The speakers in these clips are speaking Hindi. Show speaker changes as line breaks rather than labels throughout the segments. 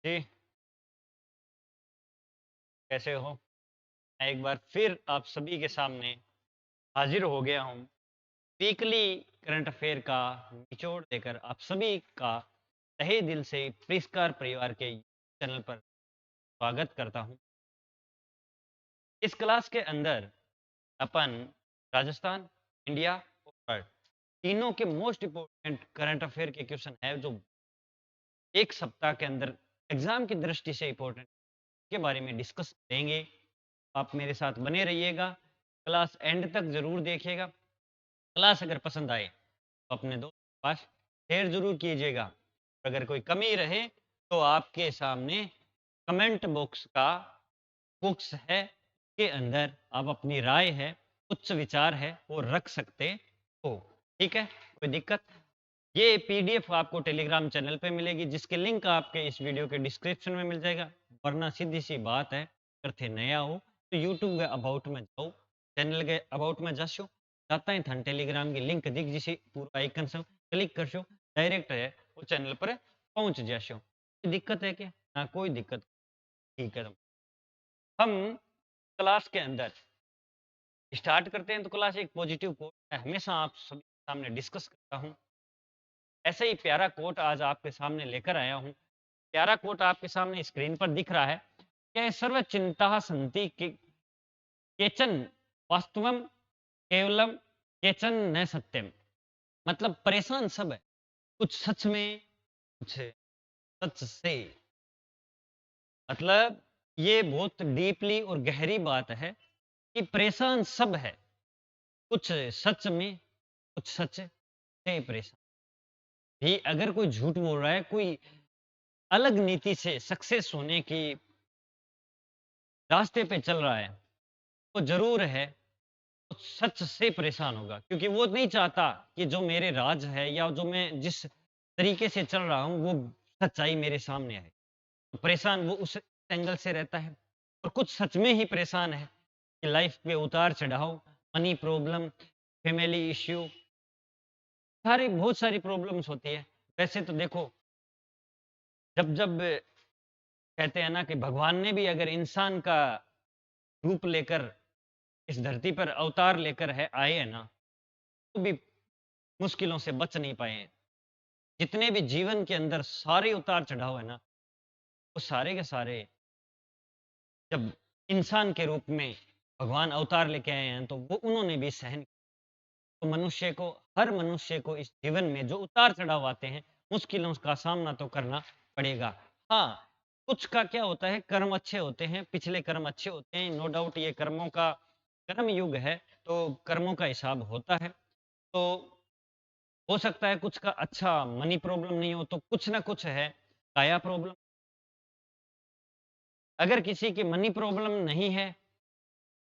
जी, कैसे हो? मैं एक बार फिर आप सभी के सामने हाजिर हो गया हूँ। वीकली करंट अफेयर का निचोड़ देकर आप सभी का तहे दिल से परिष्कार परिवार के चैनल पर स्वागत करता हूँ। इस क्लास के अंदर अपन राजस्थान, इंडिया और तीनों के मोस्ट इम्पोर्टेंट करंट अफेयर के क्वेश्चन है जो एक सप्ताह के अंदर एग्जाम की दृष्टि से इम्पोर्टेंट के बारे में डिस्कस करेंगे। आप मेरे साथ बने रहिएगा, क्लास एंड तक ज़रूर देखिएगा। क्लास अगर पसंद आए तो अपने दोस्त के पास शेयर ज़रूर कीजिएगा। अगर कोई कमी रहे तो आपके सामने कमेंट बॉक्स का बुक्स है के अंदर आप अपनी राय है, उच्च विचार है वो रख सकते हो। ठीक है, कोई दिक्कत? ये पीडीएफ आपको टेलीग्राम चैनल पे मिलेगी जिसके लिंक आपके इस वीडियो के डिस्क्रिप्शन में मिल जाएगा। वरना सीधी सी बात है, अगर थे नया हो तो यूट्यूब के अबाउट में जाओ, चैनल के अबाउट में जाशो, जाता ही थान टेलीग्राम की लिंक दिख जिसे पूरा आइकन से क्लिक करशो, डायरेक्ट है वो चैनल पर पहुंच जाशो। कोई दिक्कत है क्या? ना कोई दिक्कत। ठीक है, तो हम क्लास के अंदर स्टार्ट करते हैं। तो क्लास एक पॉजिटिव कोट है, हमेशा आप सभी के सामने डिस्कस करता हूँ। ऐसा ही प्यारा कोट आज आपके सामने लेकर आया हूँ। प्यारा कोट आपके सामने स्क्रीन पर दिख रहा है कि सर्व चिंता सन्ति केचन वास्तवम केवलम केचन न सत्यम। मतलब परेशान सब है, कुछ सच में, कुछ सच से। मतलब ये बहुत डीपली और गहरी बात है कि परेशान सब है, कुछ सच में, कुछ सच से परेशान। भी अगर कोई झूठ बोल रहा है, कोई अलग नीति से सक्सेस होने की रास्ते पे चल रहा है, वो जरूर है तो सच से परेशान होगा, क्योंकि वो नहीं चाहता कि जो मेरे राज है या जो मैं जिस तरीके से चल रहा हूँ वो सच्चाई मेरे सामने है। तो परेशान वो उस एंगल से रहता है। और कुछ सच में ही परेशान है कि लाइफ में उतार चढ़ाव, मनी प्रॉब्लम, फैमिली इश्यू, सारी बहुत सारी प्रॉब्लम्स होती है। वैसे तो देखो, जब जब कहते हैं ना कि भगवान ने भी अगर इंसान का रूप लेकर इस धरती पर अवतार लेकर है आए हैं ना, तो भी मुश्किलों से बच नहीं पाए हैं। जितने भी जीवन के अंदर सारे उतार चढ़ाव है ना, वो सारे के सारे जब इंसान के रूप में भगवान अवतार लेके आए हैं तो वो उन्होंने भी सहन। तो मनुष्य को, हर मनुष्य को इस जीवन में जो उतार चढ़ाव आते हैं, मुश्किलों का सामना तो करना पड़ेगा। हाँ, कुछ का क्या होता है, कर्म अच्छे होते हैं, पिछले कर्म अच्छे होते हैं, नो डाउट ये कर्मों का कर्म युग है, तो कर्मों का हिसाब होता है। तो हो सकता है कुछ का अच्छा मनी प्रॉब्लम नहीं हो, तो कुछ ना कुछ है काया प्रॉब्लम। अगर किसी की मनी प्रॉब्लम नहीं है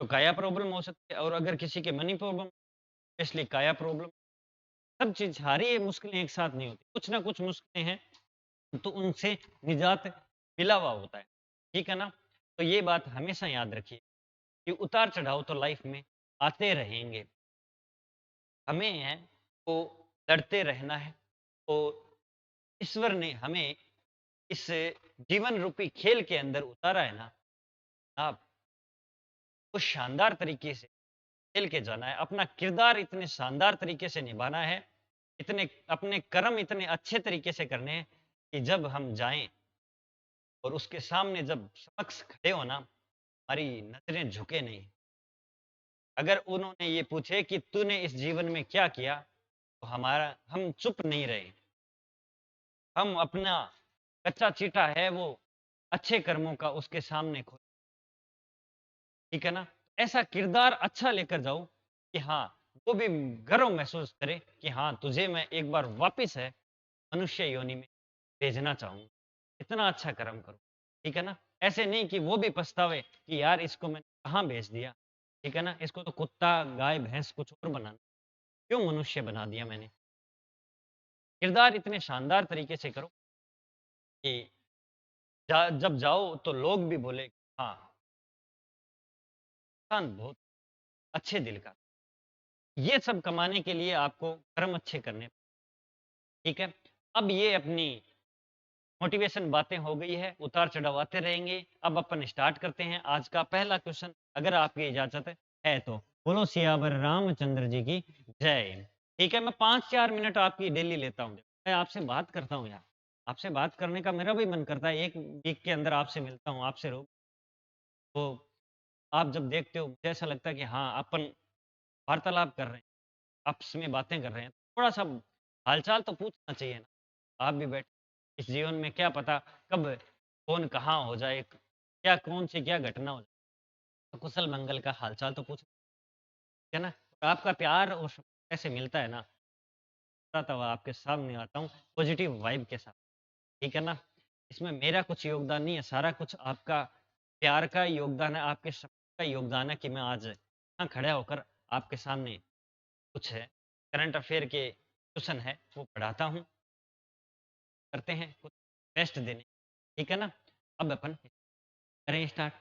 तो काया प्रॉब्लम हो सकती है, और अगर किसी के मनी प्रॉब्लम इसलिए काया प्रॉब्लम। सब चीज सारी ये मुश्किलें एक साथ नहीं होती, कुछ ना कुछ मुश्किलें हैं तो उनसे निजात मिला हुआ होता है। ठीक है ना? तो ये बात हमेशा याद रखिए कि उतार चढ़ाव तो लाइफ में आते रहेंगे। हमें है तो लड़ते रहना है। और ईश्वर ने हमें इस जीवन रूपी खेल के अंदर उतारा है ना, आप उस शानदार तरीके से खेल के जाना है, अपना किरदार इतने शानदार तरीके से निभाना है, इतने अपने कर्म इतने अच्छे तरीके से करने हैं कि जब हम जाएं और उसके सामने जब समक्ष खड़े हो ना, हमारी नजरें झुके नहीं। अगर उन्होंने ये पूछे कि तूने इस जीवन में क्या किया, तो हमारा हम चुप नहीं रहे। हम अपना कच्चा चीटा है वो अच्छे कर्मों का उसके सामने खो। ठीक है ना? ऐसा किरदार अच्छा लेकर जाओ कि हाँ, वो भी गर्व महसूस करे कि हाँ, तुझे मैं एक बार वापस है मनुष्य योनि में भेजना चाहूँगा। इतना अच्छा कर्म करो। ठीक है ना? ऐसे नहीं कि वो भी पछतावे कि यार इसको मैंने कहाँ भेज दिया। ठीक है ना? इसको तो कुत्ता, गाय, भैंस कुछ और बनाना, क्यों मनुष्य बना दिया मैंने। किरदार इतने शानदार तरीके से करो कि जब जाओ तो लोग भी बोले हाँ, इंसान बहुत अच्छे दिल का। ये सब कमाने के लिए आपको कर्म अच्छे करने। ठीक है? अब ये अपनी मोटिवेशन बातें हो गई है, उतार चढ़ाव आते रहेंगे। अब अपन स्टार्ट करते हैं आज का पहला क्वेश्चन, अगर आपकी इजाजत है तो। बोलो सियावर रामचंद्र जी की जय। ठीक है, मैं 5-4 मिनट आपकी डेली लेता हूँ। मैं आपसे बात करता हूँ यार, आपसे बात करने का मेरा भी मन करता है। एक वीक के अंदर आपसे मिलता हूँ, आपसे तो आप जब देखते हो मुझे ऐसा लगता है कि हाँ, अपन वार्तालाप कर रहे हैं, आपस में बातें कर रहे हैं। थोड़ा सा हालचाल तो पूछना चाहिए ना। आप भी बैठे, इस जीवन में क्या पता कब कौन कहाँ हो जाए, क्या कौन सी क्या घटना हो जाए, तो कुशल मंगल का हालचाल तो पूछ, है ना। और आपका प्यार और ऐसे मिलता है ना, तब आपके सामने आता हूँ पॉजिटिव वाइब के साथ। ठीक है ना, इसमें मेरा कुछ योगदान नहीं है, सारा कुछ आपका प्यार का योगदान है, आपके सबका योगदान है कि मैं आज यहाँ खड़ा होकर आपके सामने कुछ है करंट अफेयर के क्वेश्चन है वो पढ़ाता हूँ, करते हैं कुछ बेस्ट देने। ठीक है ना, अब अपन करें स्टार्ट।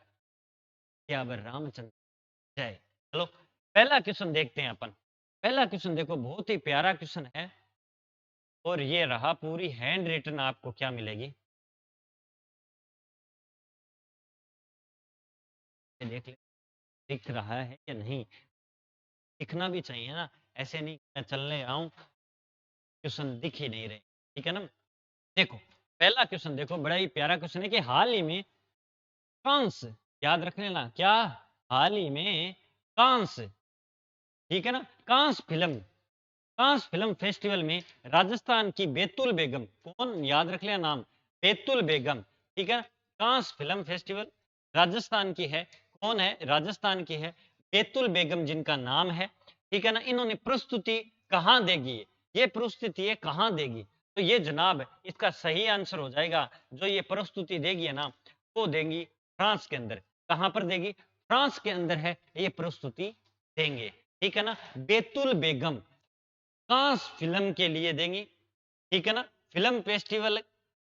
क्या रामचंद्र जय। चलो पहला क्वेश्चन देखते हैं अपन। पहला क्वेश्चन देखो, बहुत ही प्यारा क्वेश्चन है और ये रहा, पूरी हैंड रिटन आपको क्या मिलेगी, ये देख ले, दिख रहा है या नहीं, दिखना भी चाहिए ना, ऐसे नहीं मैं चलने आऊं क्वेश्चन दिख ही नहीं रहे। ठीक है ना, देखो पहला क्वेश्चन देखो, बड़ा ही प्यारा क्वेश्चन है कि हाल ही में कांस, याद रख लेना क्या, हाल ही में कांस, ठीक है ना, कांस फिल्म फेस्टिवल में राजस्थान की बैतुल बेगम, कौन, याद रख लिया नाम, बैतुल बेगम। ठीक है, कांस फिल्म फेस्टिवल राजस्थान की है, कौन है, राजस्थान की है, बैतुल बेगम जिनका नाम है। ठीक है ना, इन्होंने प्रस्तुति कहाँ देगी, ये प्रस्तुति है कहाँ देगी, तो ये जनाब इसका सही आंसर हो जाएगा, जो ये प्रस्तुति देगी है ना, वो देंगी फ्रांस के अंदर। कहाँ पर देगी, फ्रांस के अंदर है ये प्रस्तुति देंगे। ठीक है ना, बैतुल बेगम कांस फिल्म के लिए देंगी। ठीक है ना, फिल्म फेस्टिवल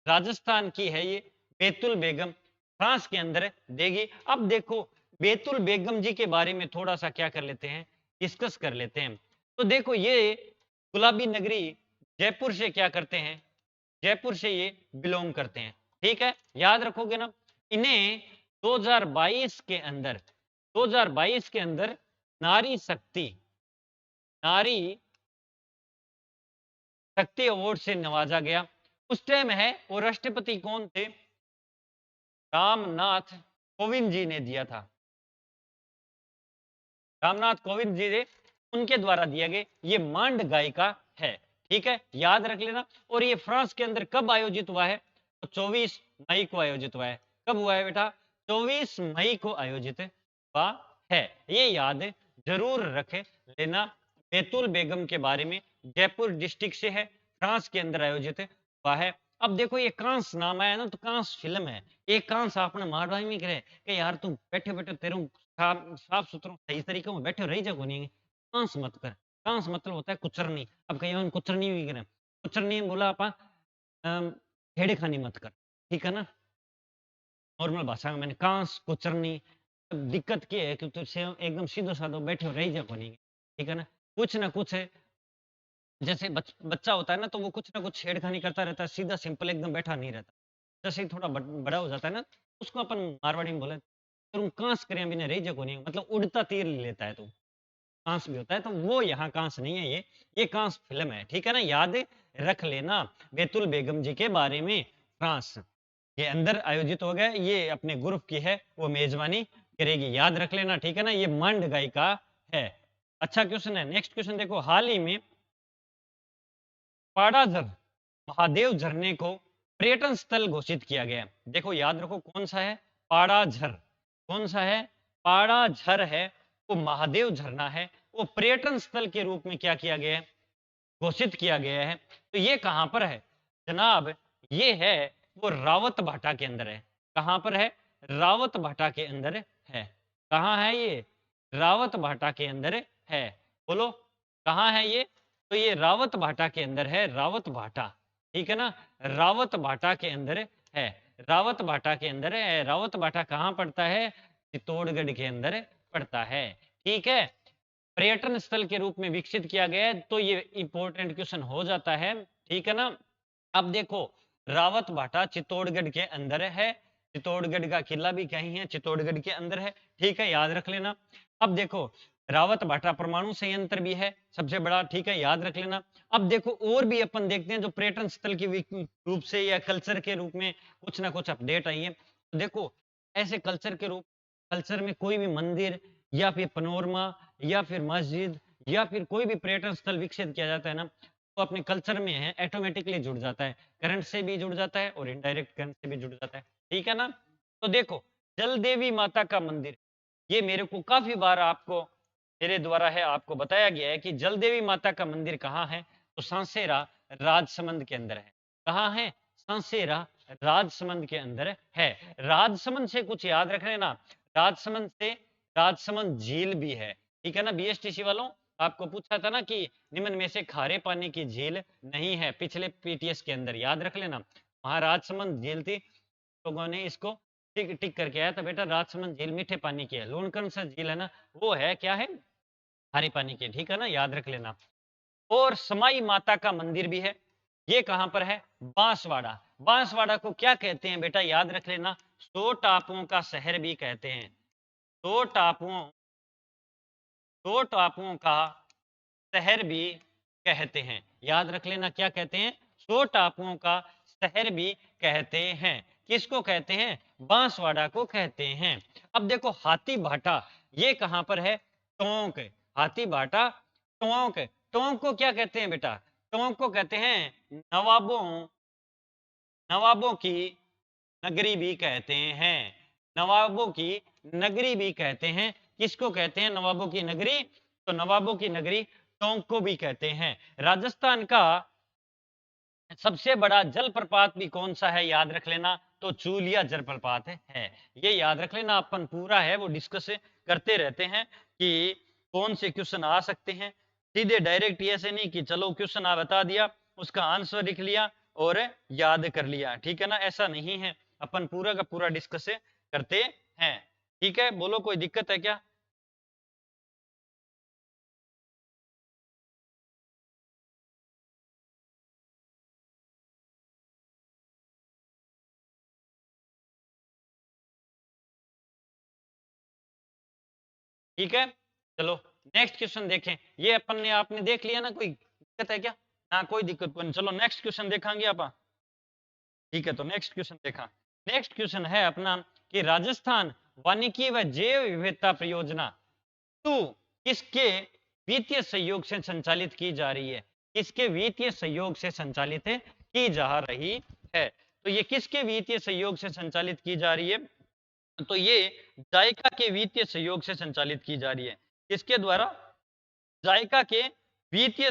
राजस्थान की है ये, बैतुल बेगम फ्रांस के अंदर देगी। अब देखो बैतुल बेगम जी के बारे में थोड़ा सा क्या कर लेते हैं, डिस्कस कर लेते हैं। तो देखो ये गुलाबी नगरी जयपुर से क्या करते हैं, जयपुर से ये बिलोंग करते हैं। ठीक है, याद रखोगे ना, इन्हें 2022 के अंदर, 2022 के अंदर नारी शक्ति, नारी शक्ति अवार्ड से नवाजा गया। उस टाइम है वो राष्ट्रपति कौन थे, रामनाथ कोविंद जी ने दिया था, रामनाथ कोविंद जी ने, उनके द्वारा दिया गया ये मांड गायिका है। ठीक है, याद रख लेना। और ये फ्रांस के अंदर कब आयोजित हुआ है, तो 24 मई को आयोजित हुआ है। कब हुआ है बेटा, 24 मई को आयोजित हुआ है, ये याद जरूर रखे लेना। बैतुल बेगम के बारे में, जयपुर डिस्ट्रिक्ट से है, फ्रांस के अंदर आयोजित हुआ है। अब देखो ये कांस नाम आया ना, तो कांस फिल्म है, एक कांस आपने मारवाई में करे कि यार तुम बैठे बैठे तेरे साफ सुथरा सही तरीके में बैठे रही जाओ नहीं, कांस मत कर। कांस मतलब होता है कुचरनी। अब कहीं कुचरनी भी करें, कुचरनी बोला आप छेड़े खानी मत कर। ठीक है ना, नॉर्मल भाषा में मैंने कांस कुचरनी। दिक्कत क्या है कि तुझसे एकदम सीधो साधो बैठे रही जाओ नहीं। ठीक है ना, कुछ ना कुछ है, जैसे बच्चा होता है ना, तो वो कुछ ना कुछ छेड़खानी करता रहता है, सीधा सिंपल एकदम बैठा नहीं रहता। जैसे ही थोड़ा बड़ा हो जाता है ना, उसको अपन मारवाड़ी में बोले तुम कांस करे बिना रही जगो नहीं, मतलब उड़ता तीर लेता है तू, कांस भी होता है। तो वो यहाँ कांस नहीं है, ये कांस फिल्म है। ठीक है ना, याद रख लेना बैतुल बेगम जी के बारे में। फ्रांस ये अंदर आयोजित हो गया, ये अपने ग्रुप की है, वो मेजबानी करेगी, याद रख लेना। ठीक है ना, ये मंड गायिका है। अच्छा क्वेश्चन है, नेक्स्ट क्वेश्चन देखो, हाल ही में पाड़ाझर महादेव झरने को पर्यटन स्थल घोषित किया गया। देखो याद रखो कौन सा है, पाड़ाझर, कौन सा है, पाड़ाझर है, वो महादेव झरना है, वो पर्यटन स्थल के रूप में क्या किया गया है, घोषित किया गया है। तो ये कहां पर है जनाब, ये है वो रावत भाटा के अंदर है। कहां पर है, रावत भाटा के अंदर है। कहां है ये, रावत भाटा के अंदर है। बोलो कहां है ये, तो ये रावत भाटा के अंदर है, रावत भाटा। ठीक है ना, रावत भाटा के अंदर है, रावत भाटा के अंदर है। रावत भाटा कहां पड़ता है, चित्तौड़गढ़ के अंदर पड़ता है। ठीक है, पर्यटन स्थल के रूप में विकसित किया गया है, तो ये इंपॉर्टेंट क्वेश्चन हो जाता है। ठीक है ना, अब देखो रावत भाटा चित्तौड़गढ़ के अंदर है। चित्तौड़गढ़ का किला भी कहीं है, चित्तौड़गढ़ के अंदर है। ठीक है, याद रख लेना। अब देखो रावत भाटा परमाणु संयंत्र भी है सबसे बड़ा, ठीक है, याद रख लेना। अब देखो और भी अपन देखते हैं जो पर्यटन स्थल के रूप से या कल्चर के रूप में कुछ ना कुछ अपडेट आई है। तो देखो ऐसे कल्चर में कोई भी मंदिर या फिर पनोरमा या फिर मस्जिद या फिर कोई भी पर्यटन स्थल विकसित किया जाता है ना, तो अपने कल्चर में है ऑटोमेटिकली जुड़ जाता है, करंट से भी जुड़ जाता है और इनडायरेक्ट करंट से भी जुड़ जाता है। ठीक है ना। तो देखो जल देवी माता का मंदिर, ये मेरे को काफी बार आपको मेरे द्वारा है आपको बताया गया है कि जल देवी माता का मंदिर कहाँ है, तो सांसेरा राजसमंद के अंदर है। कहाँ है? सांसेरा राजसमंद के अंदर है। राजसमंद से कुछ याद रख लेना, राजसमंद से राजसमंद झील भी है। ठीक है ना। बीएसटीसी वालों आपको पूछा था ना कि निम्न में से खारे पानी की झील नहीं है, पिछले पीटीएस के अंदर याद रख लेना, वहां राजसमंद झील थी, लोगों ने इसको टिक टिक करके आया था बेटा, राजसमंद झील मीठे पानी की है, लोनकन सा झील है ना वो है क्या है, खारे पानी की। ठीक है ना, याद रख लेना। और समाई माता का मंदिर भी है, ये कहां पर है? बांसवाड़ा। बांसवाड़ा को क्या कहते हैं बेटा, याद रख लेना, 100 टापुओं का शहर भी कहते हैं। 100 टापुओं 100 टापुओं का शहर भी कहते हैं। याद रख लेना क्या कहते हैं? 100 टापुओं का शहर भी कहते हैं। किसको कहते हैं? बांसवाड़ा को कहते हैं। अब देखो हाथी भाटा, ये कहां पर है? टोंक। हाथी भाटा टोंक। टोंक को क्या कहते हैं बेटा? टोंक को कहते हैं नवाबों की नगरी भी कहते हैं। नवाबों की नगरी भी कहते हैं। किसको कहते हैं नवाबों की नगरी? तो नवाबों की नगरी टोंक को भी कहते हैं। राजस्थान का सबसे बड़ा जलप्रपात भी कौन सा है, याद रख लेना, तो चूलिया जलप्रपात है। ये याद रख लेना, अपन पूरा है वो डिस्कस करते रहते हैं कि कौन से क्वेश्चन आ सकते हैं। सीधे डायरेक्ट ऐसे नहीं कि चलो क्वेश्चन आ बता दिया, उसका आंसर लिख लिया और याद कर लिया। ठीक है ना, ऐसा नहीं है, अपन पूरा का पूरा डिस्कस करते हैं। ठीक है, बोलो कोई दिक्कत है क्या? ठीक है, चलो नेक्स्ट क्वेश्चन देखें। ये अपन ने आपने देख लिया ना, कोई दिक्कत है क्या? ना कोई दिक्कत नहीं। चलो नेक्स्ट क्वेश्चन देखेंगे आप। ठीक है, तो नेक्स्ट क्वेश्चन देखा। नेक्स्ट क्वेश्चन है अपना कि राजस्थान वानिकी व जैव विविधता परियोजना 2 किसके वित्तीय सहयोग से संचालित की जा रही है? किसके वित्तीय सहयोग से संचालित की जा रही है? तो ये किसके वित्तीय सहयोग से संचालित की जा रही है? तो ये जायका के वित्तीय सहयोग से संचालित की जा रही है। किसके द्वारा? जायका के वित्तीय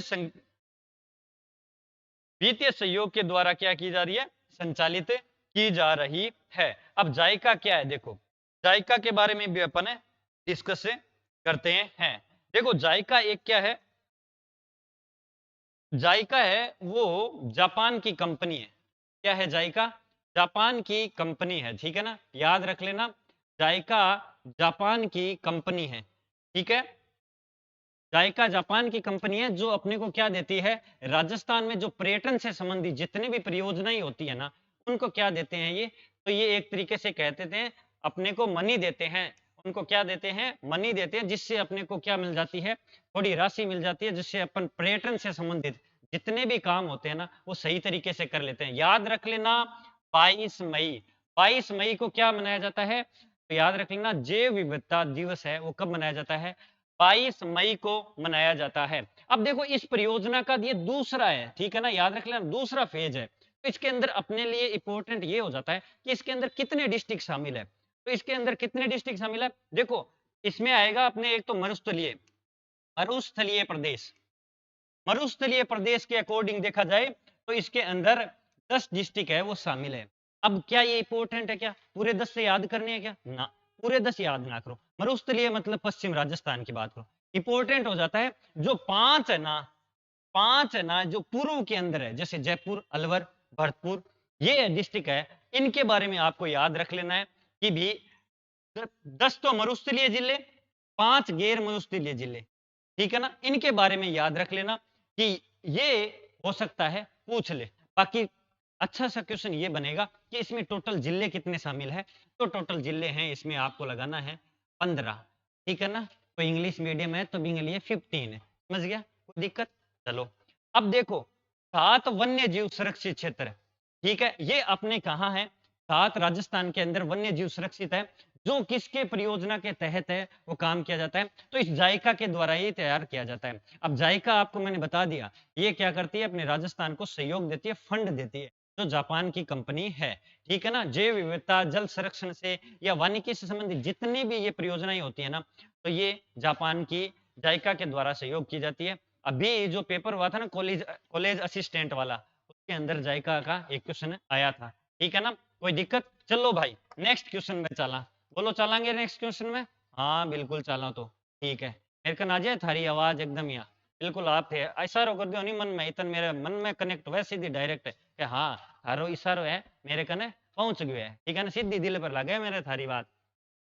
वित्तीय सहयोग के द्वारा क्या की जा रही है? संचालित की जा रही है। अब जायका क्या है? देखो जायका के बारे में भी अपन डिस्कस करते हैं। देखो जायका एक क्या है? जायका है वो जापान की कंपनी है। क्या है जायका? जापान की कंपनी है। ठीक है ना, याद रख लेना, जायका जापान की कंपनी है। ठीक है, जायका जापान की कंपनी है जो अपने को क्या देती है? राजस्थान में जो पर्यटन से संबंधित जितनी भी परियोजनाएं होती है ना, उनको क्या देते हैं ये? तो ये एक तरीके से कहते थे अपने को मनी देते हैं। उनको क्या देते हैं? मनी देते हैं, जिससे अपने को क्या मिल जाती है? थोड़ी राशि मिल जाती है, जिससे अपन पर्यटन से संबंधित जितने भी काम होते हैं ना वो सही तरीके से कर लेते हैं। याद रख लेना 22 मई। 22 मई को क्या मनाया जाता है? तो याद रख लेना जैव विविधता दिवस है, वो कब मनाया जाता है? 22 मई को मनाया जाता है। अब देखो इस परियोजना का ये दूसरा है। ठीक है ना, याद रख लेना दूसरा फेज है। तो इसके अंदर अपने लिए इंपॉर्टेंट ये हो जाता है कि इसके अंदर कितने डिस्ट्रिक्ट शामिल है। तो इसके अंदर कितने डिस्ट्रिक्ट शामिल है? देखो इसमें आएगा अपने एक तो मरुस्थलीय मरुस्थलीय प्रदेश। मरुस्थलीय प्रदेश के अकॉर्डिंग देखा जाए तो इसके अंदर 10 डिस्ट्रिक्ट है वो शामिल है। अब क्या ये इंपॉर्टेंट है क्या? पूरे 10 से याद करने हैं क्या? ना, पूरे 10 याद ना करो। मरुस्थलीय मतलब पश्चिम राजस्थान की बात करो। इंपॉर्टेंट हो जाता है जो 5 है ना, 5 है ना जो पूर्व के अंदर है, जैसे जयपुर, अलवर, भरतपुर, ये डिस्ट्रिक्ट है, इनके बारे में आपको याद रख लेना है कि भी 10 तो मरुस्थलीय जिले, 5 गैर मरुस्थलीय जिले। ठीक है ना, इनके बारे में याद रख लेना कि ये हो सकता है पूछ ले। बाकी अच्छा सा क्वेश्चन ये बनेगा कि इसमें टोटल जिले कितने शामिल है। तो टोटल जिले हैं इसमें आपको लगाना है 15, ठीक है ना। तो इंग्लिश मीडियम है तो बिंग लिए 15 है, समझ गया, कोई दिक्कत। चलो अब देखो 7 वन्य जीव सुरक्षित क्षेत्र, ठीक है, ये अपने कहा है 7 राजस्थान के अंदर वन्य जीव सुरक्षित है, जो किसके परियोजना के तहत है वो काम किया जाता है। तो इस जायका के द्वारा ये तैयार किया जाता है। अब जायका आपको मैंने बता दिया ये क्या करती है, अपने राजस्थान को सहयोग देती है, फंड देती है, जो जापान की कंपनी है, ठीक है ना। जैव विविधता, जल संरक्षण से या वानिकी से संबंधित जितनी भी ये परियोजनाएं होती है ना, तो ये जापान की जायका के द्वारा सहयोग की जाती है। अभी जो पेपर हुआ था ना कॉलेज कॉलेज असिस्टेंट वाला, उसके अंदर जायका का एक क्वेश्चन आया था, ठीक है ना, कोई दिक्कत। चलो भाई नेक्स्ट क्वेश्चन में चला, बोलो चलांगे नेक्स्ट क्वेश्चन में। हाँ बिल्कुल चला, तो ठीक है, मेरे को ना जाए थारी आवाज एकदम यहाँ बिल्कुल आप थे इशारो कर दो नहीं मन में, इतन मेरे मन में कनेक्ट हुआ सीधी डायरेक्ट है कि हाँ थारो इशारो है मेरे कने पहुंच गए है, ठीक है ना, सीधी दिल पर लगे मेरे थारी बात।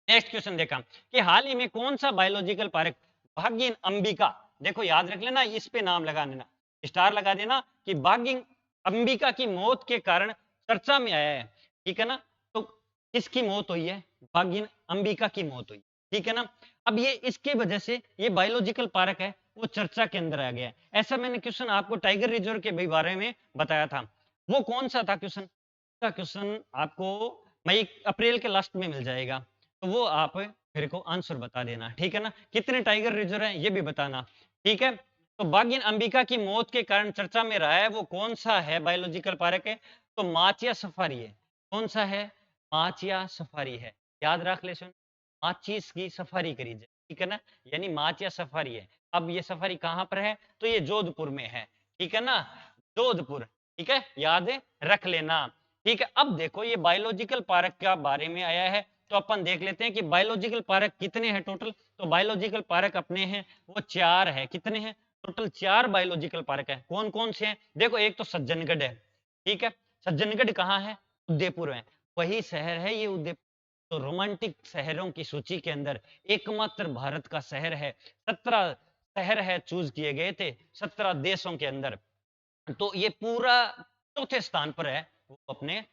नेक्स्ट क्वेश्चन देखा कि हाल ही में कौन सा बायोलॉजिकल पार्क भागिन अंबिका, देखो याद रख लेना इस पे नाम लगा देना, स्टार लगा देना कि भागिन अंबिका की मौत के कारण चर्चा में आया है, ठीक है ना। तो किसकी मौत हुई है, भागिन अंबिका की मौत हुई, ठीक है ना। अब ये इसके वजह से ये बायोलॉजिकल पार्क है वो चर्चा के अंदर आ गया है। ऐसा मैंने क्वेश्चन आपको टाइगर रिजर्व के बारे में बताया था, वो कौन सा था क्वेश्चन, का क्वेश्चन आपको मई अप्रैल के लास्ट में मिल जाएगा, तो वो आप मेरे को आंसर बता देना, ठीक है ना। कितने टाइगर रिजर्व है ये भी बताना, ठीक है। तो बागिन अंबिका की मौत के कारण चर्चा में रहा है वो कौन सा है बायोलॉजिकल पार्क है, तो माचिया सफारी है। कौन सा है, माचिया सफारी है, याद रख ले सुन, माचिस की सफारी करी जाए, ठीक है ना, यानी माचिया सफारी है। अब ये सफारी कहाँ पर है, तो ये जोधपुर में है, ठीक है ना, जोधपुर, ठीक है, याद रख लेना। ठीक है, अब देखो ये बायोलॉजिकल पार्क का बारे में आया है, तो अपन देख लेते हैं कि बायोलॉजिकल पार्क कितने हैं टोटल। तो बायोलॉजिकल पार्क अपने हैं वो 4 है, कितने हैं टोटल, 4 बायोलॉजिकल पार्क है। कौन कौन से हैं, देखो एक तो सज्जनगढ़ है, ठीक है, सज्जनगढ़ कहाँ है, उदयपुर में, वही शहर है ये उदयपुर। तो रोमांटिक शहरों की सूची के अंदर एकमात्र भारत का शहर है, 17 शहर है चूज किए गए थे 17 देशों के अंदर, तो ये पूरा चौथे स्थान पर है, वो अपने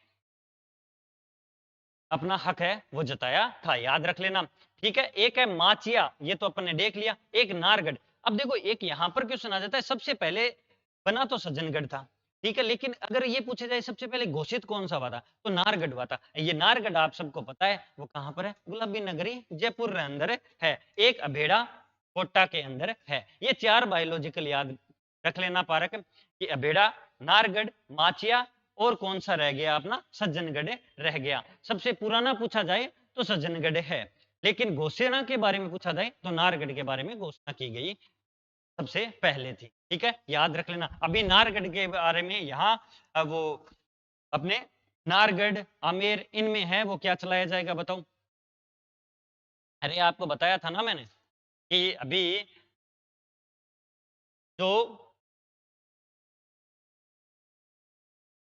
अपना हक है वो जताया था, याद रख लेना। ठीक है, एक है माचिया, ये तो अपन ने देख लिया, एक नारगढ़। अब देखो एक यहां पर क्वेश्चन आ जाता है, सबसे पहले बना तो सज्जनगढ़ था, ठीक है, लेकिन अगर ये पूछा जाए सबसे पहले घोषित कौन सा हुआ था, तो नारगढ़ हुआ था। ये नारगढ़ आप सबको पता है वो कहां पर है, गुलाबी नगरी जयपुर के अंदर है, एक अभेड़ा कोटा के अंदर है। ये 4 बायोलॉजिकल याद रख लेना पारक, कि अभेड़ा, नारगढ़, माचिया और कौन सा रह गया अपना, सज्जनगढ़ रह गया। सबसे पुराना पूछा जाए तो सज्जनगढ़ है, लेकिन घोषणा के बारे में पूछा जाए तो नारगढ़ के बारे में घोषणा की गई सबसे पहले थी, ठीक है, याद रख लेना। अभी नारगढ़ के बारे में यहाँ वो अपने नारगढ़ आमेर इनमें है वो क्या चलाया जाएगा बताओ। अरे आपको बताया था ना मैंने कि अभी जो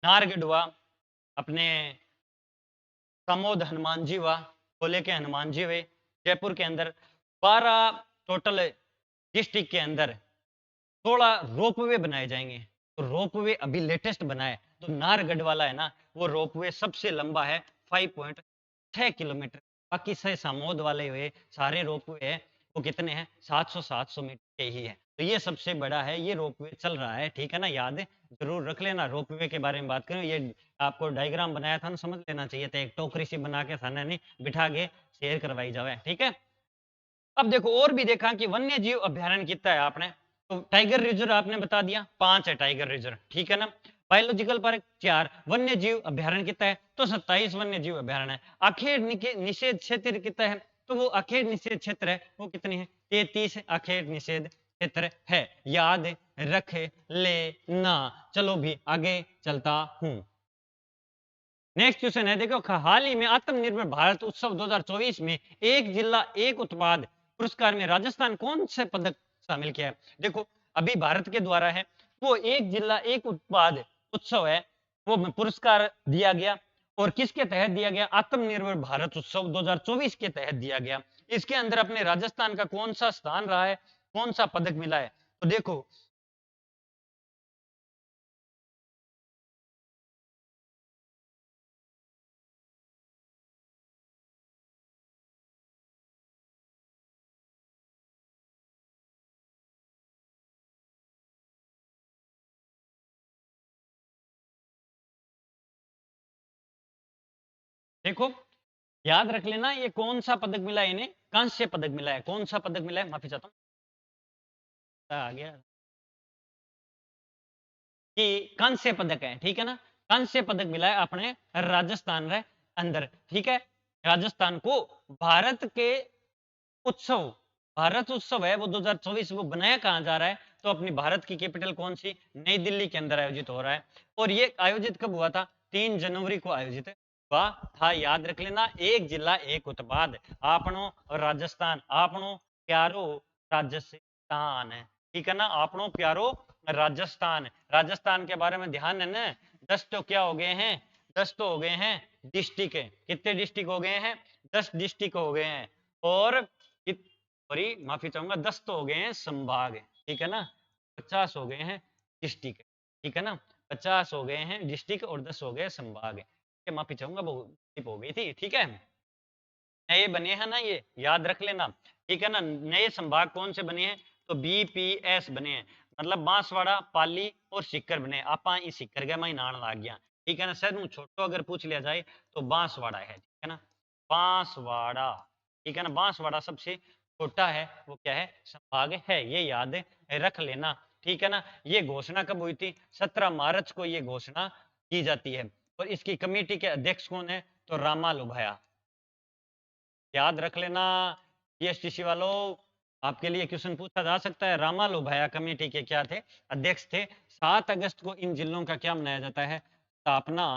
नारगढ़ हुआ, अपने समोद हनुमान जी हुआ, खोले के हनुमान जी हुए, जयपुर के अंदर 12 टोटल डिस्ट्रिक्ट के अंदर 16 रोपवे बनाए जाएंगे। तो रोपवे अभी लेटेस्ट बना है, तो नारगढ़ वाला है ना वो रोपवे सबसे लंबा है 5.6 किलोमीटर। बाकी से सामोद वाले हुए सारे रोपवे है वो कितने हैं 700 मीटर के ही है, तो ये सबसे बड़ा है, ये रोपवे चल रहा है, ठीक है ना, याद है जरूर रख लेना। रोपवे के बारे में बात करें, ये आपको डायग्राम बनाया था ना, समझ लेना चाहिए था, एक टोकरी सी बना के थाना नहीं बिठा के शेयर करवाई जाए, ठीक है। अब देखो और भी देखा कि वन्य जीव अभ्यारण्य कितना है आपने, तो टाइगर रिजर्व आपने बता दिया 5 है टाइगर रिजर्व, ठीक है ना। बायोलॉजिकल पार्क 4, वन्य जीव अभ्यारण्य कितना है, तो 27 वन्य जीव अभ्यारण्य है। आखेड़ निषेध क्षेत्र कितना है, तो वो आखेड़ निषेध क्षेत्र है वो कितने हैं, 33 आखेड़ निषेध क्षेत्र है, याद रख लेना। चलो भी आगे चलता हूं। नेक्स्ट क्वेश्चन है, देखो हाल ही में आत्मनिर्भर भारत उत्सव 2024 में एक जिला एक उत्पाद पुरस्कार में राजस्थान कौन से पदक शामिल किया है। देखो अभी भारत के द्वारा है वो एक जिला एक उत्पाद उत्सव है, वो पुरस्कार दिया गया, और किसके तहत दिया गया, आत्मनिर्भर भारत उत्सव 2024 के तहत दिया गया। इसके अंदर अपने राजस्थान का कौन सा स्थान रहा है, कौन सा पदक मिला है, तो देखो देखो याद रख लेना, ये कौन सा पदक मिला है इन्हें? कांस्य पदक मिला है। कौन सा पदक मिला है? माफी चाहता हूँ, आ गया कि कांस्य पदक है, ठीक है ना। कांस्य पदक मिला है अपने राजस्थान रे अंदर, ठीक है। राजस्थान को भारत के उत्सव, भारत उत्सव है वो 2024, वो बनाया कहाँ जा रहा है? तो अपनी भारत की कैपिटल कौन सी? नई दिल्ली के अंदर आयोजित हो रहा है। और ये आयोजित कब हुआ था? 3 जनवरी को आयोजित हुआ था। याद रख लेना, एक जिला एक उत्पाद, आपनो राजस्थान, आपनो प्यारो राजस्थान है, ठीक है ना। आपनो प्यारो राजस्थान, राजस्थान के बारे में ध्यान है ना। 10 तो क्या हो गए हैं? 10 तो हो गए हैं डिस्ट्रिक्ट। कितने डिस्ट्रिक्ट हो गए हैं? 10 डिस्ट्रिक्ट हो गए हैं। और सॉरी माफी चाहूंगा, 10 तो हो गए हैं संभाग, ठीक है ना। 50 हो गए हैं डिस्ट्रिक्ट, ठीक है ना। 50 हो गए हैं डिस्ट्रिक्ट और 10 हो गए संभाग। माफी चाहूंगा, बहुत हो गई थी, ठीक है। नए बने हैं ना ये, याद रख लेना, ठीक है ना। नए संभाग कौन से बने हैं? तो बीपीएस बने हैं, मतलब बांसवाड़ा, पाली और सीकर बने। आपा इस सीकर के मैं नाम लाग गया, ठीक है ना। शायद मुझे छोटो अगर पूछ लिया जाए तो बांसवाड़ा है, ठीक है ना। बांसवाड़ा, ठीक है ना। बांसवाड़ा सबसे छोटा है, वो क्या है? संभाग है। ये याद रख लेना, ठीक है ना। ये घोषणा कब हुई थी? 17 मार्च को ये घोषणा की जाती है। और इसकी कमेटी के अध्यक्ष कौन है? तो रामा लोभाया। याद रख लेना, पीएसटीसी वालों, आपके लिए क्वेश्चन पूछा जा सकता है। रामा लोभाया कमेटी के क्या थे? अध्यक्ष थे। 7 अगस्त को इन जिलों का क्या मनाया जाता है? स्थापना,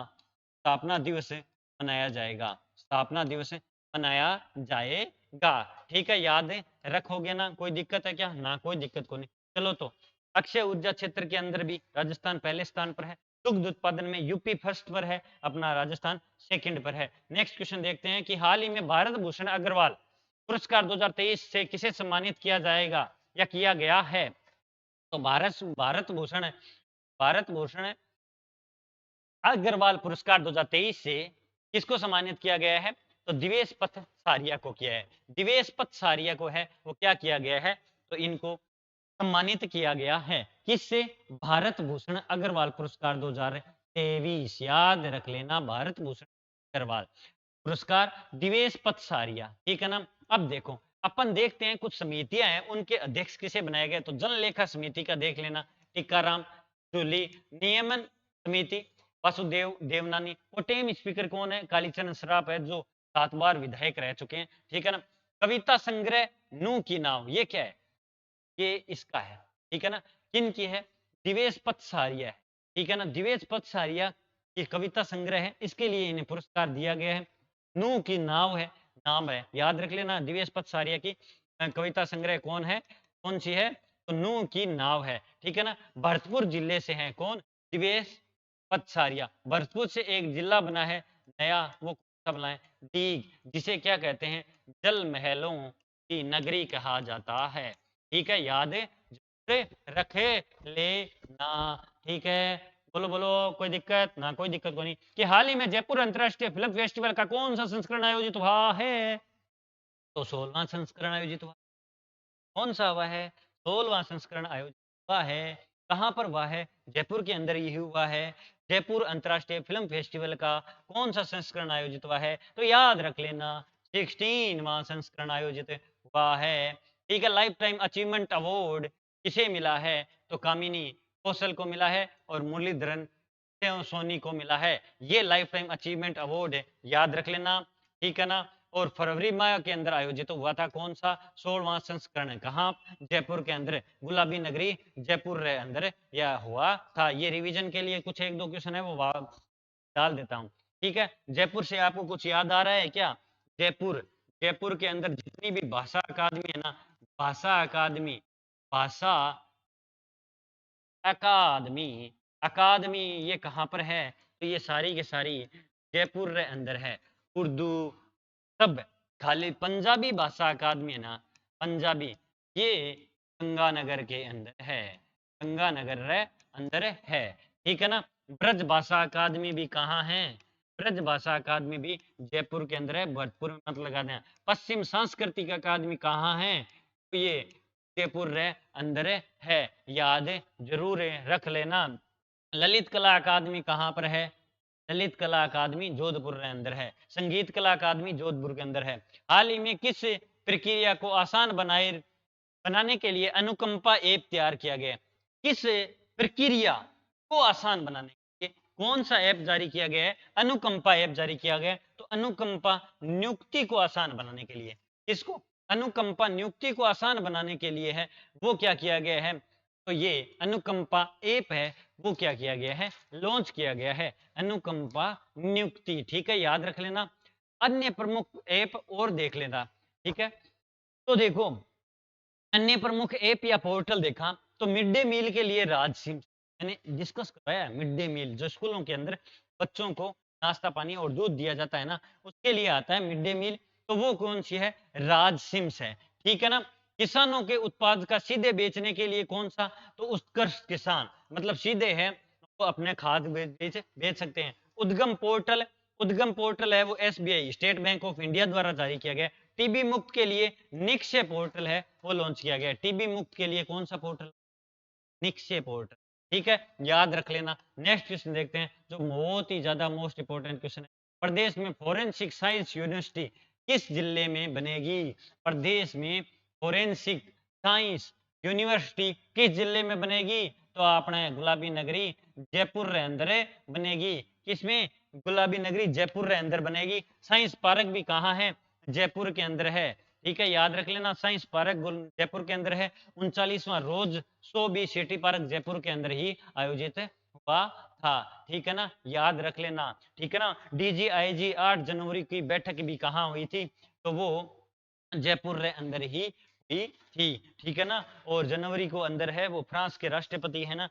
स्थापना दिवस मनाया जाएगा। स्थापना दिवस मनाया जाएगा, ठीक है। याद रखोगे ना? कोई दिक्कत है क्या? ना, कोई दिक्कत को नहीं। चलो तो अक्षय ऊर्जा क्षेत्र के अंदर भी राजस्थान पहले स्थान पर है। दुग्ध उत्पादन में यूपी फर्स्ट पर है, अपना राजस्थान सेकंड पर है। नेक्स्ट क्वेश्चन देखते हैं कि हाल ही में भारत भूषण अग्रवाल पुरस्कार 2023 से किसे सम्मानित किया जाएगा या किया गया है? तो भारत भूषण अग्रवाल पुरस्कार 2023 से किसको सम्मानित किया गया है? तो दिवेश पथ सारिया को किया है। दिवेश पथ सारिया को है वो क्या किया गया है? तो इनको सम्मानित किया गया है। किससे? भारत भूषण अग्रवाल पुरस्कार 2023। याद रख लेना, भारत भूषण अग्रवाल पुरस्कार दिवेश पथसारिया, ठीक है ना। अब देखो अपन देखते हैं कुछ समितियां हैं, उनके अध्यक्ष किसे बनाए गए? तो जन लेखा समिति का देख लेना, टीकाराम जूली। नियमन समिति वासुदेव देवनानी। और टेम स्पीकर कौन है? कालीचरण सराफ है, जो 7 बार विधायक रह चुके हैं, ठीक है ना। कविता संग्रह नू की नाव, ये क्या है? ये इसका है, ठीक है ना। किन की है? दिवेश पथसारिया है, ठीक है ना। दिवेश पथसारिया की कविता संग्रह है, इसके लिए इन्हें पुरस्कार दिया गया है। नू की नाव है, नाम है, याद रख लेना। दिवेश पथसारिया की कविता संग्रह कौन है? कौन सी है? तो नू की नाव है, ठीक है ना। भरतपुर जिले से है कौन? दिवेश पथसारिया। भरतपुर से एक जिला बना है नया, वो कौन सा बना है? दीग, जिसे क्या कहते हैं? जल महलों की नगरी कहा जाता है, ठीक है। याद रखे लेना, ठीक है। बोलो बोलो, कोई दिक्कत ना? कोई दिक्कत को नहीं। कि हाल ही में जयपुर अंतरराष्ट्रीय फिल्म फेस्टिवल का कौन सा संस्करण आयोजित हुआ है? तो 16वां संस्करण आयोजित हुआ। कौन सा हुआ है? 16वां संस्करण आयोजित हुआ है। कहां पर हुआ है? जयपुर के अंदर ही हुआ है। जयपुर अंतरराष्ट्रीय फिल्म फेस्टिवल का कौन सा संस्करण आयोजित हुआ है? तो याद रख लेना, 16वां संस्करण आयोजित हुआ है, ठीक है। लाइफ टाइम अचीवमेंट अवार्ड किसे मिला है? तो कामिनी कौशल को मिला है और मुरलीधरन सोनी को मिला है। ये लाइफ टाइम अचीवमेंट अवार्ड है, याद रख लेना, ठीक है ना। और फरवरी माह के अंदर आयोजित हुआ था कौन सा? 16वां संस्करण। कहाँ? जयपुर के अंदर, गुलाबी नगरी जयपुर के अंदर यह हुआ था। ये रिवीजन के लिए कुछ 1-2 क्वेश्चन है, वो डाल देता हूँ, ठीक है। जयपुर से आपको कुछ याद आ रहा है क्या? जयपुर, जयपुर के अंदर जितनी भी भाषा अकादमी है ना, भाषा अकादमी, भाषा अकादमी, अकादमी ये कहाँ पर है? तो ये सारी की सारी जयपुर के अंदर है। उर्दू सब, खाली पंजाबी भाषा अकादमी है ना, पंजाबी, ये गंगानगर के अंदर है, गंगानगर रे अंदर है, ठीक है ना। ब्रज भाषा अकादमी भी कहाँ है? ब्रज भाषा अकादमी भी जयपुर के अंदर है, भरतपुर में मत लगा दें। पश्चिम सांस्कृतिक अकादमी कहाँ है? तो ये जयपुर रे अंदर है, याद जरूर रख लेना। ललित कला अकादमी कहाँ पर है? ललित कला अकादमी जोधपुर के अंदर है। संगीत कला अकादमी जोधपुर के अंदर है। हाल ही में किस प्रक्रिया को आसान बनाने के लिए अनुकंपा ऐप तैयार किया गया? किस प्रक्रिया को आसान बनाने के लिए कौन सा ऐप जारी किया गया है? अनुकंपा ऐप जारी किया गया है। तो अनुकंपा नियुक्ति को आसान बनाने के लिए, इसको अनुकंपा नियुक्ति को आसान बनाने के लिए है, वो क्या किया गया है? तो ये अनुकंपा ऐप है, वो क्या किया गया है? लॉन्च किया गया है, अनुकंपा नियुक्ति। ठीक है, याद रख लेना। अन्य प्रमुख ऐप और देख लेना। ठीक है, तो देखो अन्य प्रमुख ऐप या पोर्टल देखा तो मिड डे मील के लिए राजसिम मैंने डिस्कस कराया है। मिड डे मील जो स्कूलों के अंदर बच्चों को नाश्ता पानी और दूध दिया जाता है ना, उसके लिए आता है मिड डे मील। तो वो कौन सी है? राजसिम्स है। ठीक है ना। किसानों के उत्पाद का सीधे बेचने के लिए कौन सा? तो उत्कर्ष किसान, मतलब सीधे है, वो अपने खाद बेच सकते हैं। उद्गम पोर्टल है वो SBI state bank of India द्वारा जारी किया गया। टीबी मुक्त के लिए निक्षय पोर्टल है, वो लॉन्च किया गया। टीबी मुक्त के लिए कौन सा पोर्टल? निक्षय पोर्टल। ठीक है, याद रख लेना। नेक्स्ट क्वेश्चन देखते हैं जो बहुत ही ज्यादा मोस्ट इंपोर्टेंट क्वेश्चन है। प्रदेश में फोरेंसिक साइंस यूनिवर्सिटी किस जिले में बनेगी? प्रदेश में फोरेंसिक साइंस यूनिवर्सिटी किस जिले में बनेगी? तो अपने गुलाबी नगरी जयपुर रे अंदर बनेगी। किसमें? गुलाबी नगरी जयपुर रे अंदर बनेगी। साइंस पार्क भी कहाँ है? जयपुर के अंदर है। ठीक है, याद रख लेना। साइंस पार्क जयपुर के अंदर है। 39वां रोज शो भी सिटी पार्क जयपुर के अंदर ही आयोजित हुआ था। ठीक है ना, याद रख लेना। ठीक है ना। डीजीआईजी 8 जनवरी की बैठक भी कहाँ हुई थी? तो वो जयपुर के अंदर ही हुई थी। ठीक है ना। और जनवरी को अंदर है वो फ्रांस के राष्ट्रपति है ना,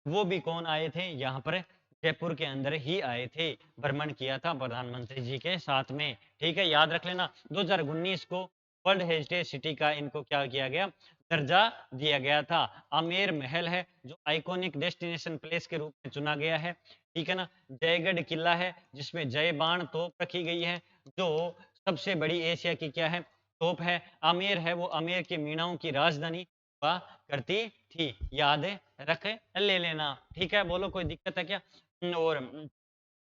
वो भी कौन आए थे? यहाँ पर जयपुर के अंदर ही आए थे, भ्रमण किया था प्रधानमंत्री जी के साथ में। ठीक है, याद रख लेना। 2019 को वर्ल्ड हेरिटेज सिटी का इनको क्या किया गया? दर्जा दिया गया था। आमेर महल है जो आइकॉनिक डेस्टिनेशन प्लेस के रूप में चुना गया है। ठीक है ना। जयगढ़ किला है जिसमें जय बाण तोप रखी गई है, जो सबसे बड़ी एशिया की क्या है? तोप है। आमेर है वो आमेर के मीणाओं की राजधानी हुआ करती थी, याद रख ले लेना। ठीक है, बोलो कोई दिक्कत है क्या? और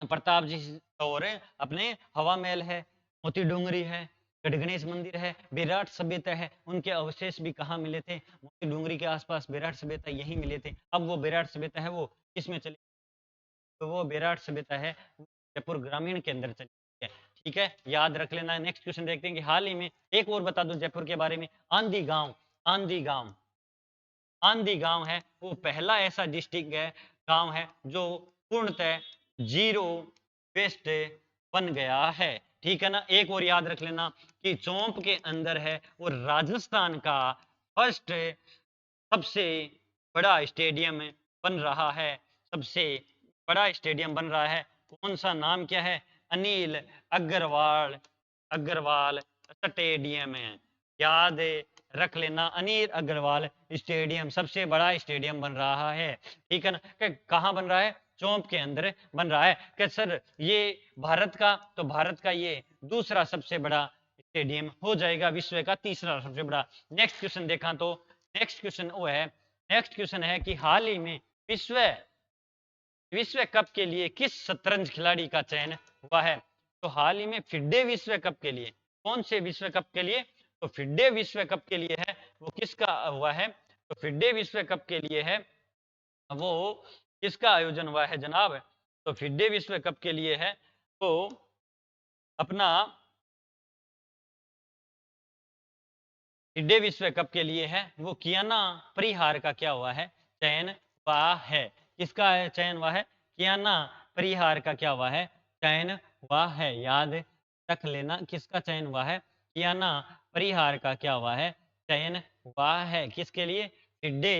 प्रताप जी और अपने हवा महल है, मोती डूंगरी है, गढ़ गणेश मंदिर है, विराट सभ्यता है, उनके अवशेष भी कहाँ मिले थे? मोती डूंगरी के आसपास विराट सभ्यता यही मिले थे। अब वो विराट सभ्यता है वो किसमें चली? तो वो विराट सभ्यता है जयपुर ग्रामीण के अंदर चली है। ठीक है, याद रख लेना। नेक्स्ट क्वेश्चन देखते हैं कि हाल ही में एक और बता दो जयपुर के बारे में। आंधी गांव, आंधी गांव, आंधी गांव है वो पहला ऐसा डिस्ट्रिक्ट है, गांव है जो पूर्णतः जीरो वेस्ट बन गया है। ठीक है ना। एक और याद रख लेना कि चौंप के अंदर है वो राजस्थान का फर्स्ट सबसे बड़ा स्टेडियम बन रहा है। सबसे बड़ा स्टेडियम बन रहा है। कौन सा? नाम क्या है? अनिल अग्रवाल अग्रवाल स्टेडियम है। याद रख लेना। अनिल अग्रवाल स्टेडियम सबसे बड़ा स्टेडियम बन रहा है। ठीक है ना। कहाँ बन रहा है? चौंप के अंदर बन रहा है। क्या सर ये भारत का? तो भारत का ये दूसरा सबसे बड़ा स्टेडियम हो जाएगा, विश्व का तीसरा सबसे बड़ा। नेक्स्ट क्वेश्चन देखा तो नेक्स्ट क्वेश्चन वो है, नेक्स्ट क्वेश्चन है कि हाल ही में विश्व विश्व कप के लिए किस शतरंज खिलाड़ी का चयन हुआ है? तो हाल ही में फिडे विश्व कप के लिए, कौन से विश्व कप के लिए? तो फिडे विश्व कप के लिए है वो किसका हुआ है? तो फिडे विश्व कप के लिए है वो किसका आयोजन हुआ है जनाब? तो फिडे विश्व कप के लिए है तो अपना फिडे विश्व कप के लिए है वो कियाना परिहार का क्या हुआ है? चयन हुआ है। किसका चयन हुआ है? कियाना परिहार का क्या हुआ है? चयन हुआ है। याद रख लेना किसका चयन हुआ है? कियाना परिहार का क्या हुआ है? चयन हुआ है। किसके लिए? फिडे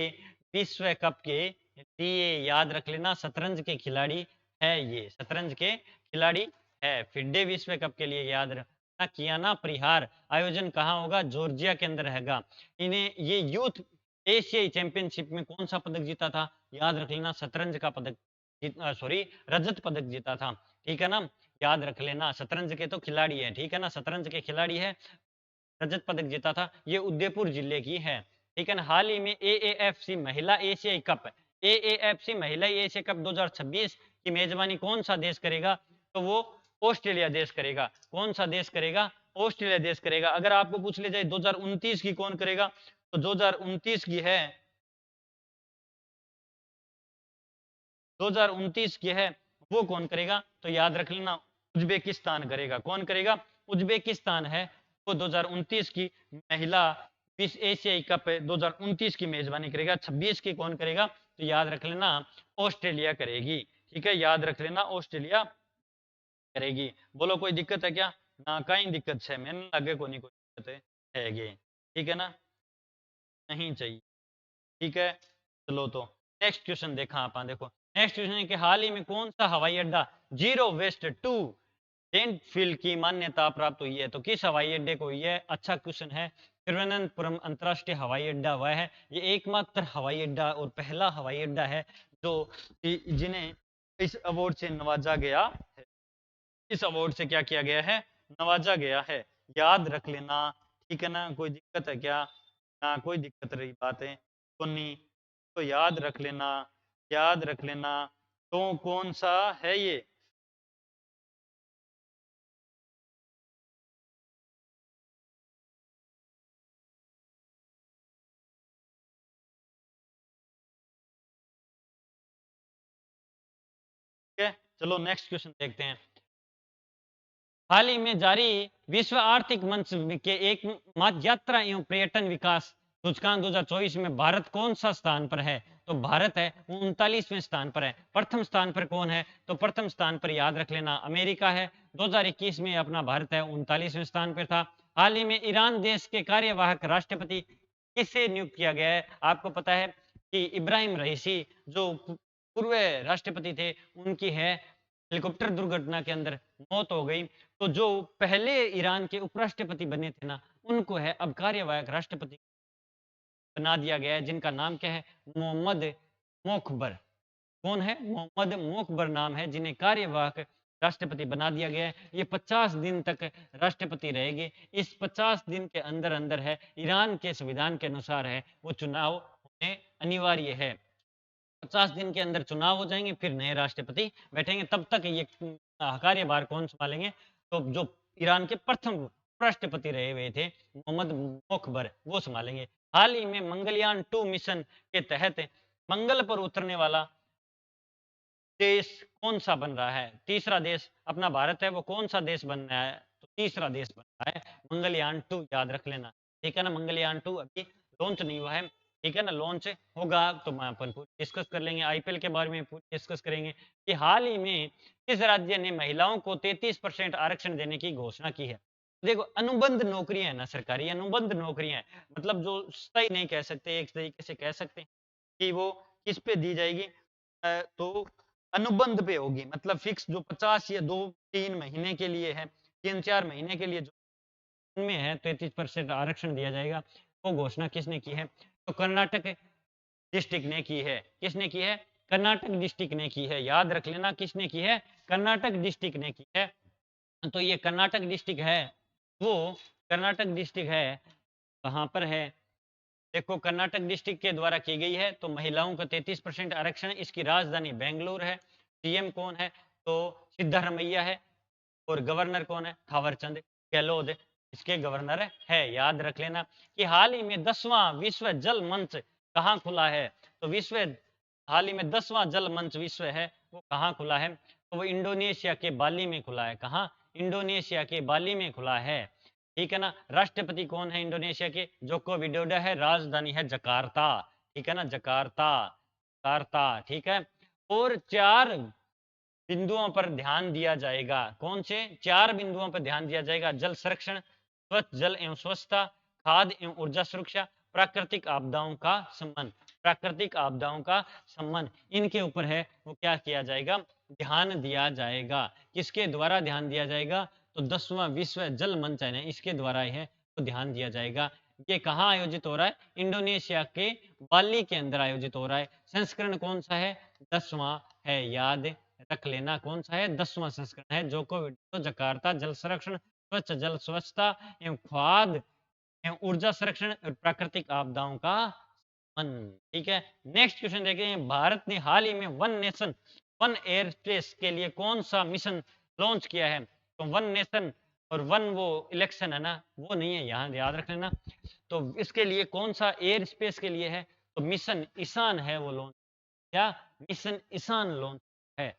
विश्व कप के लिए। याद रख लेना शतरंज के खिलाड़ी है, ये शतरंज के खिलाड़ी है। फिडे विश्व कप के लिए याद रखना कियाना परिहार। आयोजन कहाँ होगा? जॉर्जिया के अंदर रहेगा। इन्हें ये यूथ एशियाई चैंपियनशिप में कौन सा पदक जीता था? याद रख लेना शतरंज का पदक सॉरी रजत पदक जीता था। ठीक है ना। याद रख लेना शतरंज के तो खिलाड़ी है। ठीक है ना, शतरंज के खिलाड़ी है, रजत पदक जीता था। ये उदयपुर जिले की है। ठीक है ना। हाल ही में एएफसी महिला एशियाई कप AAFC महिला एशिया कप 2026 की मेजबानी कौन सा देश करेगा? तो वो ऑस्ट्रेलिया देश करेगा। कौन सा देश करेगा? ऑस्ट्रेलिया देश करेगा। अगर आपको पूछ लिया जाए 2029 की कौन करेगा, तो 2029 की है 2029 की है वो कौन करेगा? तो याद रख लेना, उज्बेकिस्तान करेगा। कौन करेगा? उज्बेकिस्तान है वो 2029 की महिला विश्व एशियाई कप 2029 की मेजबानी करेगा। 26 की कौन करेगा? तो याद रख लेना, ऑस्ट्रेलिया करेगी। ठीक है, याद रख लेना, ऑस्ट्रेलिया करेगी। बोलो कोई दिक्कत है क्या? ना कहीं दिक्कत है, मैंने लगे को नहीं कोई दिक्कत है ये। ठीक है ना, नहीं चाहिए। ठीक है, चलो तो नेक्स्ट क्वेश्चन देखा अपन। देखो नेक्स्ट क्वेश्चन है कि हाल ही में कौन सा हवाई अड्डा जीरो वेस्ट टू लैंडफिल की मान्यता प्राप्त हुई है? तो किस हवाई अड्डे को हुई है? अच्छा क्वेश्चन है। तिरुवनंतपुरम अंतरराष्ट्रीय हवाई अड्डा वह है। ये एकमात्र हवाई अड्डा और पहला हवाई अड्डा है जो जिन्हें इस अवार्ड से नवाजा गया है। इस अवार्ड से क्या किया गया है? नवाजा गया है। याद रख लेना। ठीक है ना, कोई दिक्कत है क्या? ना कोई दिक्कत रही बात है तो नहीं, तो याद रख लेना, याद रख लेना। तो कौन सा है ये? ठीक है, चलो नेक्स्ट क्वेश्चन देखते हैं। हाल ही में जारी विश्व आर्थिक मंच के एक यात्रा एवं पर्यटन विकास सूचकांक 2024 में भारत कौन सा स्थान पर है? तो भारत है वो 39वें स्थान पर है। प्रथम स्थान पर कौन है? तो प्रथम स्थान पर याद रख लेना अमेरिका है। 2021 में अपना भारत है 39वें स्थान पर था। हाल ही में ईरान देश के कार्यवाहक राष्ट्रपति किसे नियुक्त किया गया है? आपको पता है कि इब्राहिम रईसी जो पूर्व राष्ट्रपति थे, उनकी है हेलीकॉप्टर दुर्घटना के अंदर मौत हो गई। तो जो पहले ईरान के उपराष्ट्रपति बने थे ना, उनको है अब कार्यवाहक राष्ट्रपति बना दिया गया है, जिनका नाम क्या है? मोहम्मद मोखबर। कौन है? मोहम्मद मोखबर नाम है, जिन्हें कार्यवाहक राष्ट्रपति बना दिया गया है। ये 50 दिन तक राष्ट्रपति रहेंगे। इस 50 दिन के अंदर अंदर है ईरान के संविधान के अनुसार है वो चुनाव होने अनिवार्य है। 50 दिन के अंदर चुनाव हो जाएंगे, फिर नए राष्ट्रपति बैठेंगे। तब तक ये कार्यभार कौन संभालेंगे? तो जो ईरान के प्रथम राष्ट्रपति रहे हुए थे मोहम्मद मोखबर, वो संभालेंगे। हाल ही में मंगलयान 2 मिशन के तहत मंगल पर उतरने वाला देश कौन सा बन रहा है? तीसरा देश अपना भारत है, वो कौन सा देश बन रहा है? तो तीसरा देश बन रहा है मंगलयान 2, याद रख लेना। ठीक है ना, मंगलयान 2 अभी लॉन्च नहीं हुआ है। ठीक है ना, लॉन्च होगा तो मैं अपन डिस्कस कर लेंगे। आईपीएल के बारे में डिस्कस करेंगे कि हाल ही में किस राज्य ने महिलाओं को 33% आरक्षण देने की घोषणा की है? देखो अनुबंध नौकरियां है ना, सरकारी अनुबंध नौकरियां है, मतलब जो स्थायी नहीं कह सकते, एक तरीके से कह सकते हैं कि वो किस पे दी जाएगी? तो अनुबंध पे होगी, मतलब फिक्स जो 50 या 2-3 महीने के लिए है, 3-4 महीने के लिए जो उनमें है 33% आरक्षण दिया जाएगा। वो घोषणा किसने की है? तो कर्नाटक डिस्ट्रिक्ट ने की है। किसने की है? कर्नाटक डिस्ट्रिक्ट ने की है। याद रख लेना, किसने की है? कर्नाटक डिस्ट्रिक्ट ने की है। तो ये कर्नाटक डिस्ट्रिक्ट है वो, कर्नाटक डिस्ट्रिक्ट है कहाँ पर है? देखो कर्नाटक डिस्ट्रिक्ट के द्वारा की गई है। तो महिलाओं का 33% आरक्षण, इसकी राजधानी बेंगलुरु है। सीएम कौन है? तो सिद्धारमैया है। और गवर्नर कौन है? थावरचंद गहलोत इसके गवर्नर है। याद रख लेना कि हाल ही में 10वां विश्व जल मंच कहाँ खुला है? तो हाल ही में 10वां जल मंच विश्व है वो कहाँ खुला है? तो वो इंडोनेशिया के बाली में खुला है। कहाँ? इंडोनेशिया के बाली में खुला है। ठीक है ना, राष्ट्रपति कौन है इंडोनेशिया के? जोको विडोडो है। राजधानी है जकार्ता। ठीक है ना, जकार्ता, जकार्ता। ठीक है, और 4 बिंदुओं पर ध्यान दिया जाएगा। कौन से 4 बिंदुओं पर ध्यान दिया जाएगा? जल संरक्षण, स्वच्छ जल एवं स्वच्छता, खाद्य एवं ऊर्जा सुरक्षा, प्राकृतिक आपदाओं का सम्मान। प्राकृतिक आपदाओं का सम्मान, इनके ऊपर है वो क्या किया जाएगा? ध्यान दिया जाएगा। किसके द्वारा ध्यान दिया जाएगा? तो 10वां विश्व जल मंच है ना, इसके द्वारा है तो ध्यान दिया जाएगा। ये कहाँ आयोजित हो रहा है? इंडोनेशिया के बाली के अंदर आयोजित हो रहा है। संस्करण कौन सा है? 10वां है। याद रख लेना कौन सा है? 10वां संस्करण है। जोको विडोडो जकार्ता जल संरक्षण, स्वच्छ जल स्वच्छता एवं खाद्य एवं ऊर्जा संरक्षण और प्राकृतिक आपदाओं का वन। ठीक है, नेक्स्ट क्वेश्चन देखें हैं, भारत ने हाल ही में one nation one air space के लिए कौन सा मिशन लॉन्च किया है? तो वन नेशन और वन वो इलेक्शन है ना, वो नहीं है, यहाँ याद रख लेना। तो इसके लिए कौन सा एयर स्पेस के लिए है? तो मिशन ईशान है वो लॉन्च। क्या? मिशन ईशान लॉन्च है।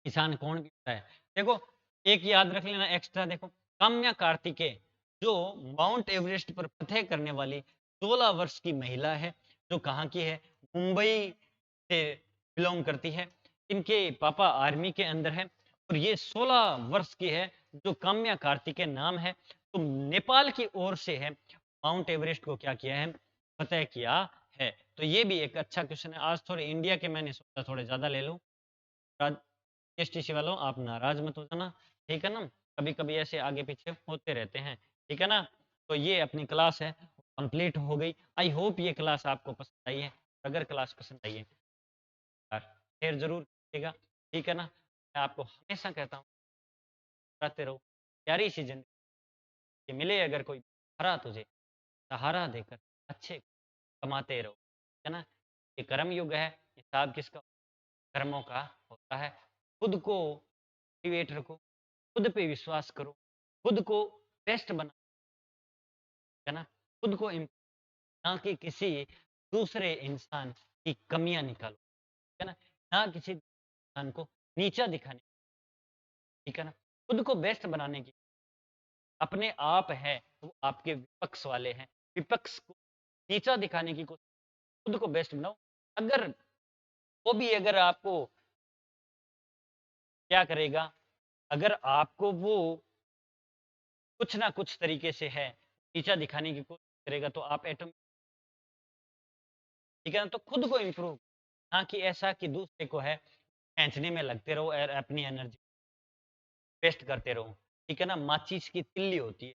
ईशान कौन होता है? देखो, एक याद रख लेना एक्स्ट्रा। देखो, काम्या कार्तिकेय जो माउंट एवरेस्ट पर फतह करने वाली 16 वर्ष की महिला है, जो कहाँ की है? मुंबई से बिलोंग करती है। इनके पापा आर्मी के अंदर है और ये 16 वर्ष की है, जो काम्या कार्तिकेय नाम है। तो नेपाल की ओर से है, माउंट एवरेस्ट को क्या किया है? फतह किया है। तो ये भी एक अच्छा क्वेश्चन है। आज थोड़े इंडिया के मैंने सोचा थोड़े ज्यादा ले लूं। एसटीसी वालों, आप नाराज मत हो जाना, ठीक है ना? कभी कभी ऐसे आगे पीछे होते रहते हैं, ठीक है ना? तो ये अपनी क्लास है, कंप्लीट हो गई। आई होप ये क्लास आपको पसंद आई है। अगर क्लास पसंद आई है यार शेयर जरूर कीजिएगा, ठीक है ना? मैं आपको हमेशा कहता हूँ, पढ़ते रहो, प्यारी सी जिंदगी। ये मिले अगर कोई हरा तुझे, सहारा देकर अच्छे कमाते रहो, है ना? ये कर्म युग है, हिसाब किसका? कर्मों का होता है। खुद को मोटिवेट रखो, खुद पे विश्वास करो, खुद को बेस्ट बना, है ना? खुद को ना कि किसी दूसरे इंसान की कमियां निकालो, है ना? ना किसी इंसान को नीचा दिखाने, ठीक है ना? खुद को बेस्ट बनाने की अपने आप है, वो आपके विपक्ष वाले हैं, विपक्ष को नीचा दिखाने की कोशिश, खुद को बेस्ट बनाओ। अगर वो भी अगर आपको क्या करेगा, अगर आपको वो कुछ ना कुछ तरीके से है नीचा दिखाने की कोशिश करेगा, तो आप एटम, ठीक है ना? तो खुद को इम्प्रूव, ना कि ऐसा कि दूसरे को है खींचने में लगते रहो और अपनी एनर्जी वेस्ट करते रहो, ठीक है ना? माचिस की तिल्ली होती है,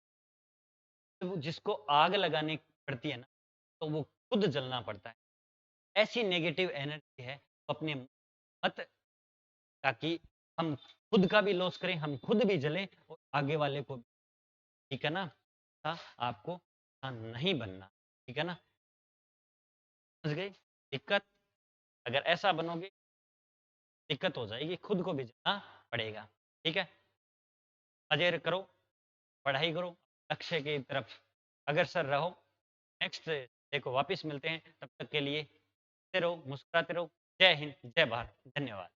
तो वो जिसको आग लगानी पड़ती है ना, तो वो खुद जलना पड़ता है। ऐसी नेगेटिव एनर्जी है, तो अपने मत, ताकि हम खुद का भी लॉस करें, हम खुद भी जलें और आगे वाले को भी, ठीक है ना? आपको नहीं बनना, ठीक है ना? समझ गई दिक्कत? अगर ऐसा बनोगे, दिक्कत हो जाएगी, खुद को भी जलना पड़ेगा, ठीक है? मजे करो, पढ़ाई करो, लक्ष्य की तरफ अग्रसर रहो। नेक्स्ट देखो वापस मिलते हैं, तब तक के लिए हंसते रहो, मुस्कुराते रहो। जय हिंद, जय भारत, धन्यवाद।